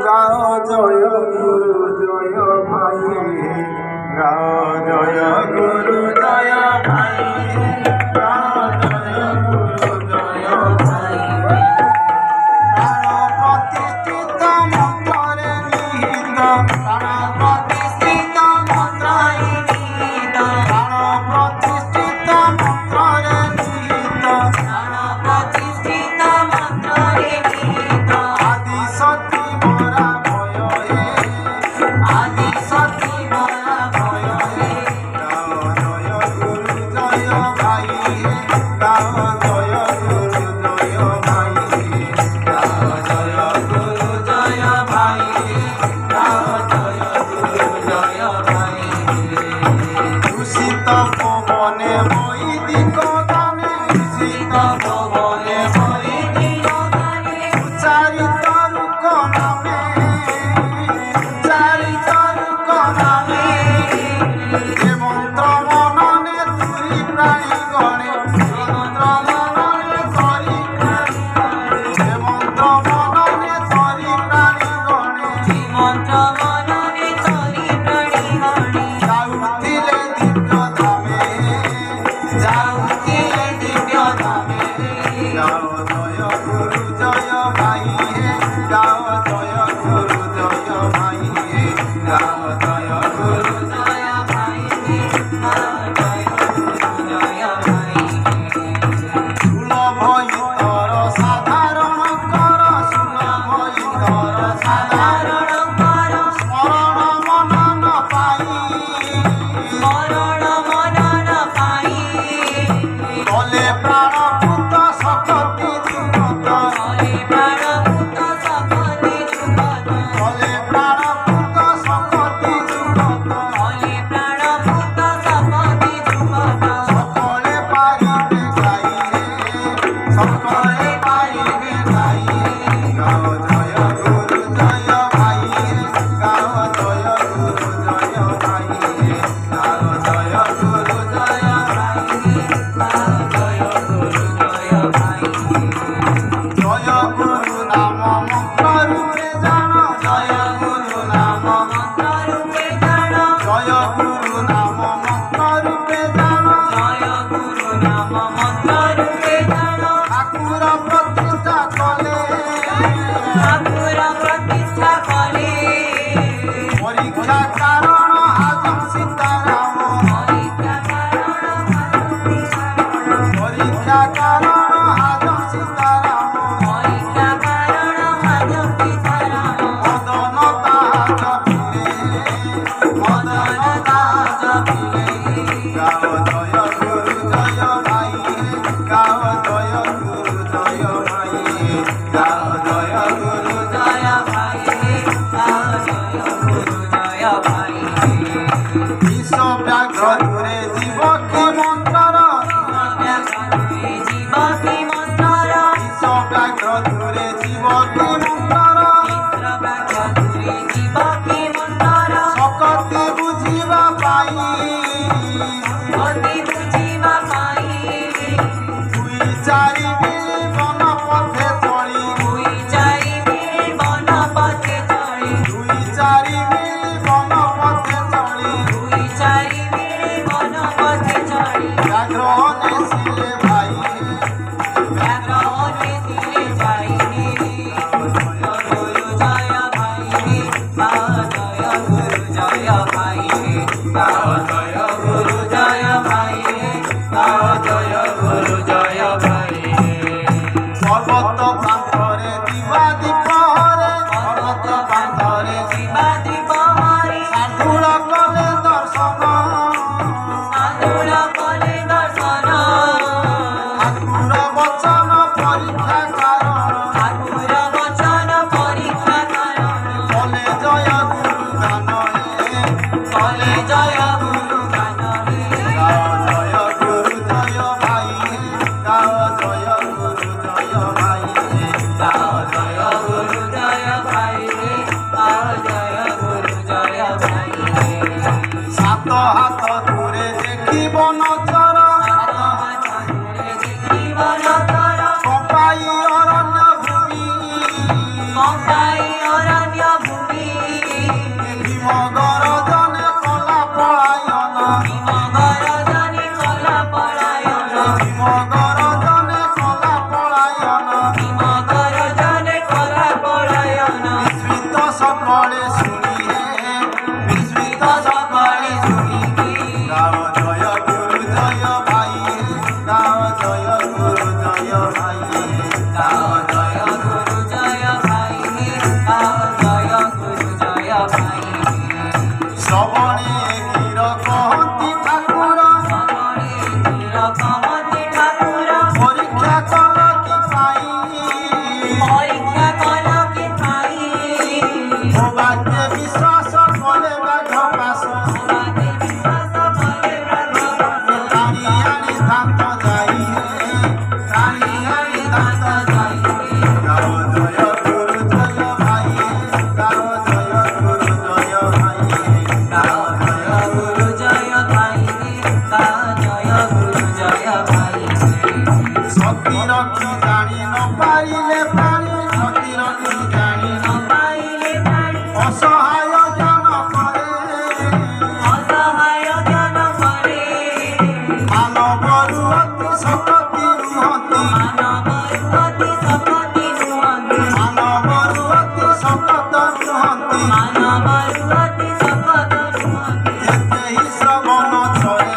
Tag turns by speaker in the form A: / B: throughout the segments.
A: গাও জয় গুরু জয় ভাই, গাও জয় গুরু জয় ভাই, গাও জয় গুরু জয় ভাই। প্রাণ প্রতিষ্ঠিত মন্ত্রে নিহিত, প্রাণ প্রতিষ্ঠিত মন্ত্রে নিহিত, প্রাণ প্রতিষ্ঠিত মন্ত্রে নিহিত, প্রাণ প্রতিষ্ঠিত মন্ত্রে নিহিত। আদি সতী মোরা ভয় হে, আদি সতী মোরা ভয় হে, গাও জয় গুরু জয় ভাই, গাও জয় গুরু জয় ভাই, গাও জয় গুরু জয় ভাই, গাও জয় গুরু জয় ভাই। দূষিত পবনে বৈদিক গানে, দূষিত পবনে বৈদিক গানে, উচ্চারিত লোক নামে, উচ্চারিত লোক নামে। যে মন্ত্র মননে তুরি প্রাণী গণে, যে মন্ত্র মননে তরি প্রাণী গণে, যে মন্ত্র মননে তরি প্রাণী গণে, যে মন্ত্র মননে তরি প্রাণী গণে। যাউতিলে দিব্য ধামে, যাউতিলে দিব্য ধামে, গাও জয় গুরু জয় ভাই, গাও জয় গুরু জয় ভাই, গাও জয় গুরু জয় ভাই, গাও জয় গুরু জয় ভাই। সুলভ ইতর সাধারণ কর, সুলভ ইতর সাধারণ কর, স্মরণ মনন পাই, স্মরণ মনন পাই। তলে প্রাণভূত সকতি যুগত, তলে প্রাণভূত সকতি যুগত, তলে প্রাণভূত সকতি যুগত, তলে প্রাণভূত সকতি যুগত। সকলে পারিবে গাইলে, সকলে পারিবে গাইলে, গাও জয় গুরু জয় ভাই, গাও জয় গুরু জয় ভাই, গাও জয় গুরু জয় ভাই, গাও জয় গুরু জয় ভাই। জয় গুরু নাম মন্ত্র রূপে জান, জয় গুরু নাম মন্ত্র রূপে জান, জয় গুরু নাম মন্ত্র রূপে জান, জয় গুরু নাম মন্ত্র রূপে জান। ঠাকুর প্রতিষ্ঠা কলে, ঠাকুর প্রতিষ্ঠা কলে, পরীক্ষা কারণ আজম সীতারাম, পরীক্ষা কারণ আজম সীতারাম, পরীক্ষা কারণ আজম সীতারাম, পরীক্ষা কারণ আজম সীতারাম। মদন তাজ পিলে, মদন তাজ পিলে, গাও জয় গুরু জয় ভাই, গাও জয় গুরু জয় ভাই, গাও জয় গুরু জয় ভাই, গাও জয় গুরু জয় ভাই। বিষ ব্যাঘ্র দূরে জীব কি মন্ত্র, জীব কি মন্ত্র, বিষ ব্যাঘ্র দূরে জীব কি মন্ত্র, জীব কি মন্ত্র। সকতি বুঝিবা পাই, সকতি বুঝিবা পাই। দুই চারি বিলি বন পথে চলি, দুই চারি বিলি বন পথে চলি, দুই চারি বিলি বন পথে চলি, দুই চারি বিলি বন পথে চলি। ব্যাঘ্র নেছিলে ভাই, ব্যাঘ্র নেছিলে ভাই, গাও জয় গুরু জয় ভাই, গাও জয় গুরু জয় ভাই, গাও জয় গুরু জয় ভাই, গাও জয় গুরু জয় ভাই। পর্বত প্রান্তরে দিবা দীপহরে, পর্বত প্রান্তরে দিবা দীপহরে, সাধুর কলে দর্শন, সাধুর কলে দর্শন। ঠাকুর বচন পরীক্ষা কারণ, ঠাকুর বচন পরীক্ষা কারণ। তলে জয় গুরু গান হে, তলে জয় গুরু গান হে, গাও জয় গুরু জয় ভাই, গাও জয় গুরু জয় ভাই, গাও জয় গুরু জয় ভাই, গাও জয় গুরু জয় ভাই। সাত হাত দূরে দেখিব নচর, সাত হাত দূরে দেখিব নচর, কপাই অরণ্য ভূমি, কপাই সকলে শুনিয়ে বিস্মিত সকলে শুনিয়ে গাও জয় গুরু জয় ভাই গাও জয় গুরু জয় ভাই
B: গাও জয় গুরু জয় ভাই গাও জয় গুরু জয় ভাই
A: শ্রবণে গির কহନ୍ତି ঠাকুর
B: শ্রবণে গির কহନ୍ତି ঠাকুর
A: পরীক্ষা কল কি পাই
B: পরীক্ষা কল কি পাই
A: ও বাক্যে বিশ্বাস কলে বাঘ পাশ
B: তোমাকে বিশ্বাস করে ব্রহ্মবাস
A: প্রাণী আনি দান্ত যাই প্রাণী আনি দান্ত যাই গাও জয় গুরু জয় ভাই গাও জয় গুরু জয় ভাই
B: গাও জয় গুরু জয় ভাই গাও জয় গুরু জয় ভাই
A: শক্তি রক্ষি জানি ন পারিলে প্রাণী শক্তি রক্ষি জানি ন
B: পাইলে প্রাণী
A: অসহায় জ্ঞান করে
B: অসহায় জ্ঞান করে
A: মানবরু অতি শক্তি নুহতি
B: মানবরূপতি শপতি নুহନ୍ତି
A: মানবরু অতি শকত নুহতি
B: মানবরূপতি শপত নুহନ୍ତି
A: যেতেই শ্রবণ ছয়ে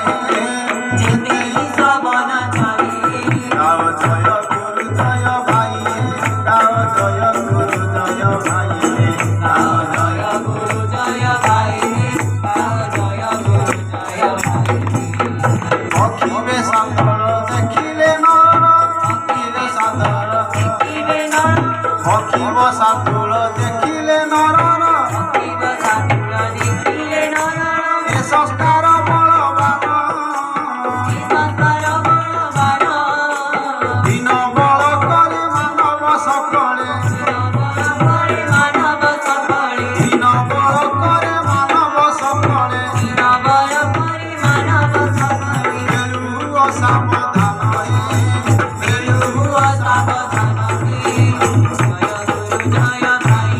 B: যেতেই শ্রবণ ছড়ে
A: গাও জয় গুরু জয় ভাই গাও জয় গুরু জয় ভাই
B: গাও জয় গুরু জয় ভাই গাও জয় গুরু জয় ভাই
A: অখিবে সান্দর দেখিলে নর অখিবে সান্দর
B: দেখিবে নর
A: অখিব সান্দুর দেখিলে নর
B: দেখিব ঠাকুর দেখিলে নর
A: এ সংস্কার বলবান
B: সংসার বলবান
A: দিন বল করে মানব সকলে
B: বল করে মানব সকলে
A: দিন বল করে মানব সকলে
B: বল করে মানব সকলে
A: বেলু ও সাবধান
B: বেলুও সাবধান জয় গুরু জয় ভাই